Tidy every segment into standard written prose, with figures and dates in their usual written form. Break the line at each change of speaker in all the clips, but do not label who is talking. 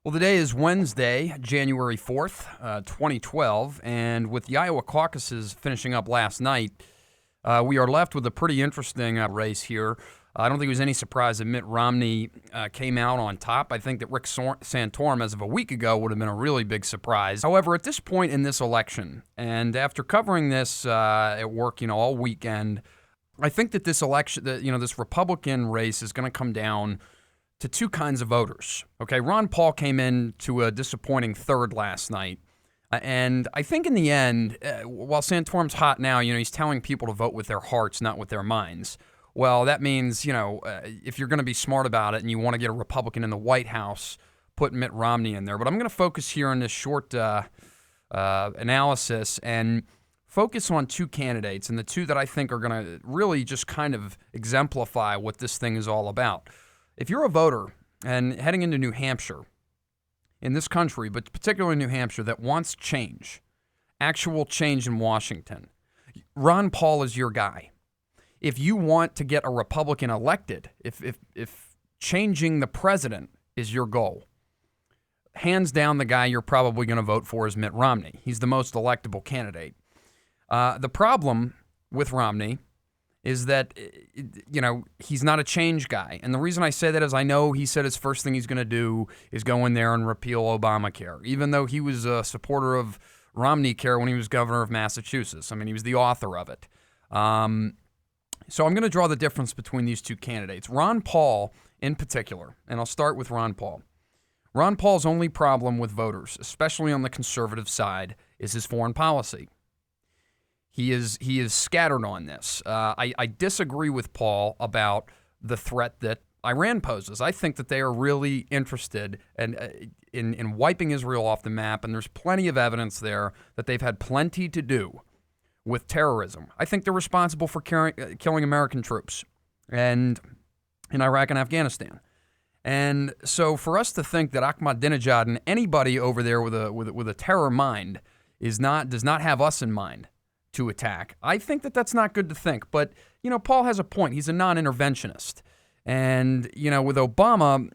Well, today is Wednesday, January 4th, 2012, and with the Iowa caucuses finishing up last night, we are left with a pretty interesting race here. I don't think it was any surprise that Mitt Romney came out on top. I think that Rick Santorum, as of a week ago, would have been a really big surprise. However, at this point in this election, and after covering this at work, all weekend, I think that this election, this Republican race is going to come down to two kinds of voters. Okay, Ron Paul came in to a disappointing third last night. And I think in the end, while Santorum's hot now, he's telling people to vote with their hearts, not with their minds. Well, that means, if you're going to be smart about it and you want to get a Republican in the White House, put Mitt Romney in there. But I'm going to focus here on this short analysis and focus on two candidates, and the two that I think are going to really just kind of exemplify what this thing is all about. If you're a voter and heading into New Hampshire, in this country, but particularly New Hampshire, that wants change, actual change in Washington, Ron Paul is your guy. If you want to get a Republican elected, if changing the president is your goal, hands down the guy you're probably going to vote for is Mitt Romney. He's the most electable candidate. The problem with Romney is that, he's not a change guy. And the reason I say that is I know he said his first thing he's going to do is go in there and repeal Obamacare, even though he was a supporter of Romneycare when he was governor of Massachusetts. I mean, he was the author of it. So I'm going to draw the difference between these two candidates. Ron Paul in particular, and I'll start with Ron Paul. Ron Paul's only problem with voters, especially on the conservative side, is his foreign policy. He is scattered on this. I disagree with Paul about the threat that Iran poses. I think that they are really interested in wiping Israel off the map, and there's plenty of evidence there that they've had plenty to do with terrorism. I think they're responsible for killing American troops and in Iraq and Afghanistan. And so for us to think that Ahmadinejad and anybody over there with a terror mind does not have us in mind to attack, I think that that's not good to think. But, Paul has a point. He's a non-interventionist. And, with Obama,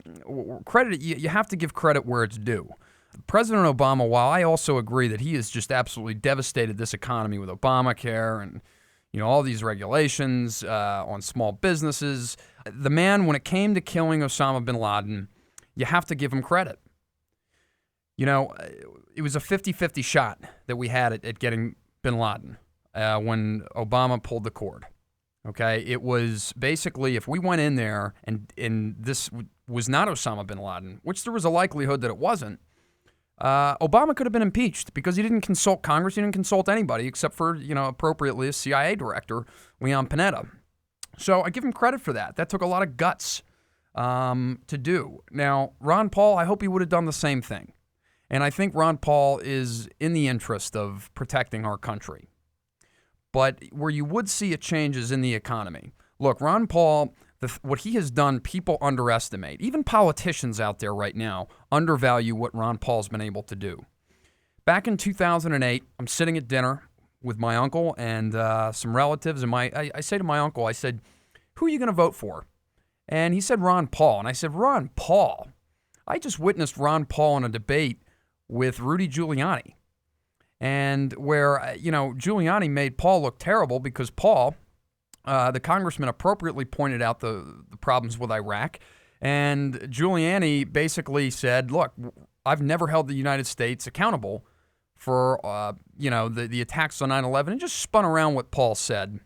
you have to give credit where it's due. President Obama, while I also agree that he has just absolutely devastated this economy with Obamacare and, all these regulations on small businesses, the man, when it came to killing Osama bin Laden, you have to give him credit. It was a 50-50 shot that we had at getting bin Laden when Obama pulled the cord. Okay, it was basically if we went in there and this was not Osama bin Laden, which there was a likelihood that it wasn't, Obama could have been impeached because he didn't consult Congress, he didn't consult anybody except for, appropriately, a CIA director, Leon Panetta. So I give him credit for that. That took a lot of guts to do. Now, Ron Paul, I hope he would have done the same thing. And I think Ron Paul is in the interest of protecting our country. But where you would see a change is in the economy. Look, Ron Paul, what he has done, people underestimate. Even politicians out there right now undervalue what Ron Paul's been able to do. Back in 2008, I'm sitting at dinner with my uncle and some relatives, and I say to my uncle, I said, "Who are you going to vote for?" And he said, "Ron Paul." And I said, "Ron Paul? I just witnessed Ron Paul in a debate with Rudy Giuliani, and where, Giuliani made Paul look terrible because Paul, the congressman, appropriately pointed out the problems with Iraq, and Giuliani basically said, look, I've never held the United States accountable for, the attacks on 9/11, and just spun around what Paul said.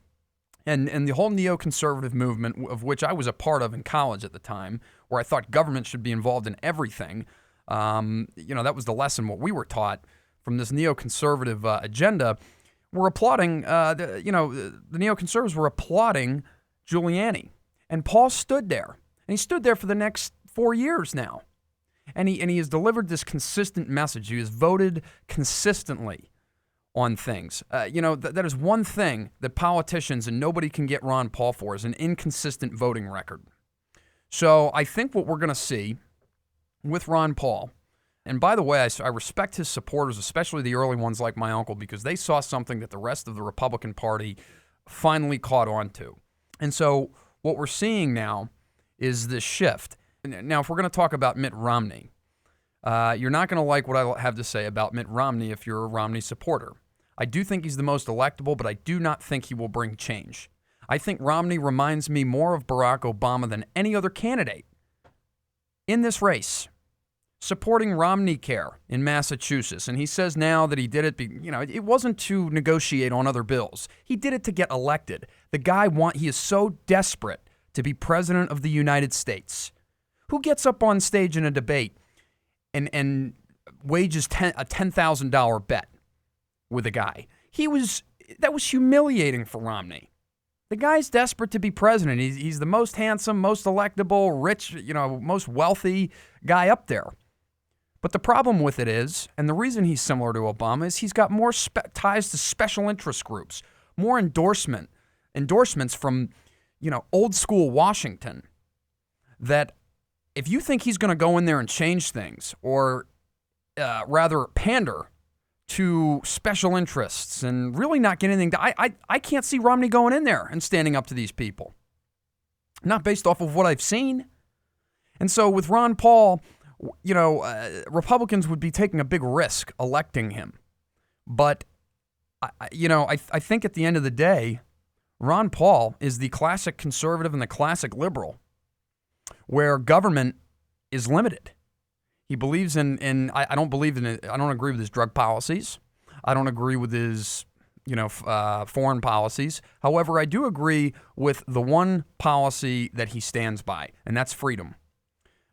And the whole neoconservative movement, of which I was a part of in college at the time, where I thought government should be involved in everything, that was the lesson, what we were taught from this neoconservative agenda, were applauding, the neoconservatives were applauding Giuliani. And Paul stood there. And he stood there for the next 4 years now. And he has delivered this consistent message. He has voted consistently on things. That is one thing that politicians, and nobody can get Ron Paul for, is an inconsistent voting record. So I think what we're going to see with Ron Paul, and by the way, I respect his supporters, especially the early ones like my uncle, because they saw something that the rest of the Republican Party finally caught on to. And so what we're seeing now is this shift. Now, if we're going to talk about Mitt Romney, You're not going to like what I have to say about Mitt Romney if you're a Romney supporter. I do think he's the most electable, but I do not think he will bring change. I think Romney reminds me more of Barack Obama than any other candidate in this race, supporting Romney Care in Massachusetts. And he says now that he did it, it wasn't to negotiate on other bills. He did it to get elected. The guy he is so desperate to be president of the United States. Who gets up on stage in a debate and wages a $10,000 bet with a guy? That was humiliating for Romney. The guy's desperate to be president. He's the most handsome, most electable, rich, most wealthy guy up there. But the problem with it is, and the reason he's similar to Obama, is he's got more ties to special interest groups, more endorsements from, old school Washington, that if you think he's going to go in there and change things, or rather pander to special interests and really not get anything, I can't see Romney going in there and standing up to these people. Not based off of what I've seen. And so with Ron Paul, Republicans would be taking a big risk electing him. But, I think at the end of the day, Ron Paul is the classic conservative and the classic liberal, where government is limited. He believes I don't believe in it. I don't agree with his drug policies. I don't agree with his, foreign policies. However, I do agree with the one policy that he stands by, and that's freedom.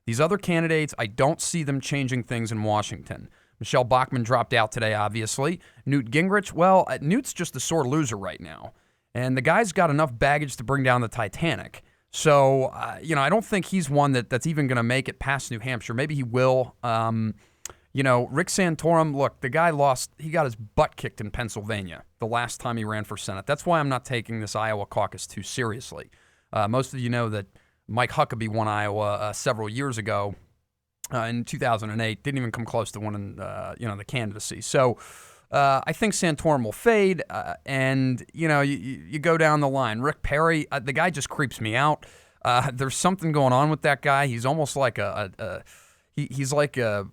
These other candidates, I don't see them changing things in Washington. Michelle Bachmann dropped out today, obviously. Newt Gingrich, well, Newt's just a sore loser right now. And the guy's got enough baggage to bring down the Titanic. So, I don't think he's one that's even going to make it past New Hampshire. Maybe he will. Rick Santorum, look, the guy he got his butt kicked in Pennsylvania the last time he ran for Senate. That's why I'm not taking this Iowa caucus too seriously. Most of you know that Mike Huckabee won Iowa several years ago in 2008. Didn't even come close to winning, the candidacy. So I think Santorum will fade, and you go down the line. Rick Perry, the guy just creeps me out. There's something going on with that guy. He's almost like he's like a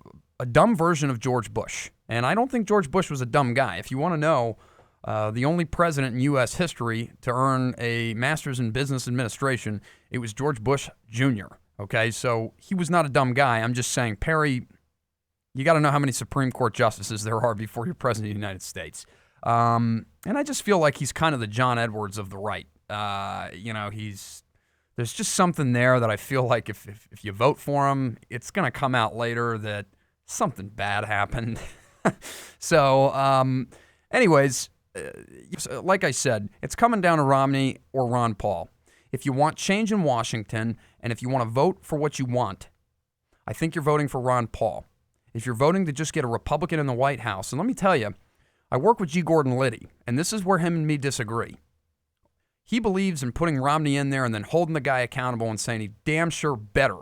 dumb version of George Bush, and I don't think George Bush was a dumb guy. If you want to know, the only president in U.S. history to earn a master's in business administration, it was George Bush Jr. Okay, so he was not a dumb guy. I'm just saying, Perry, you got to know how many Supreme Court justices there are before you're president of the United States. And I just feel like he's kind of the John Edwards of the right. There's just something there that I feel like if you vote for him, it's going to come out later that something bad happened. So, anyways, like I said, it's coming down to Romney or Ron Paul. If you want change in Washington, and if you want to vote for what you want, I think you're voting for Ron Paul. If you're voting to just get a Republican in the White House, and let me tell you, I work with G. Gordon Liddy, and this is where him and me disagree. He believes in putting Romney in there and then holding the guy accountable and saying he damn sure better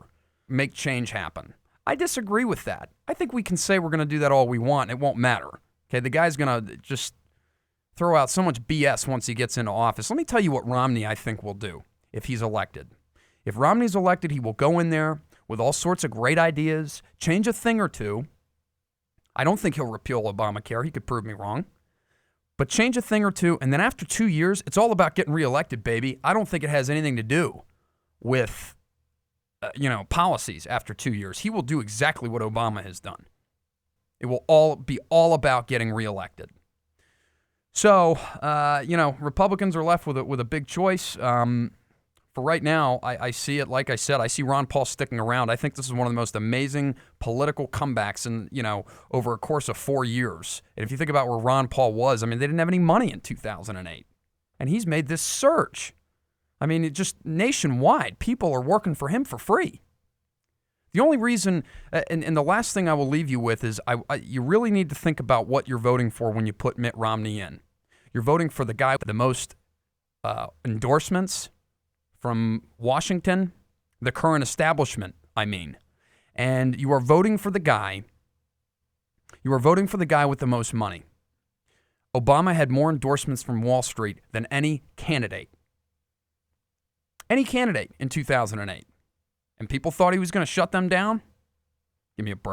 make change happen. I disagree with that. I think we can say we're going to do that all we want. It won't matter. Okay, the guy's going to just throw out so much BS once he gets into office. Let me tell you what Romney, I think, will do if he's elected. If Romney's elected, he will go in there with all sorts of great ideas, change a thing or two. I don't think he'll repeal Obamacare. He could prove me wrong. But change a thing or two, and then after 2 years, it's all about getting reelected, baby. I don't think it has anything to do with, policies after 2 years. He will do exactly what Obama has done. It will all be all about getting reelected. So, Republicans are left with a big choice. For right now, I see it, like I said, I see Ron Paul sticking around. I think this is one of the most amazing political comebacks over a course of 4 years. And if you think about where Ron Paul was, they didn't have any money in 2008. And he's made this surge. It just nationwide, people are working for him for free. The only reason, and the last thing I will leave you with is you really need to think about what you're voting for when you put Mitt Romney in. You're voting for the guy with the most endorsements from Washington, the current establishment, and you are voting for the guy with the most money. Obama had more endorsements from Wall Street than any candidate in 2008. And people thought he was going to shut them down? Give me a break.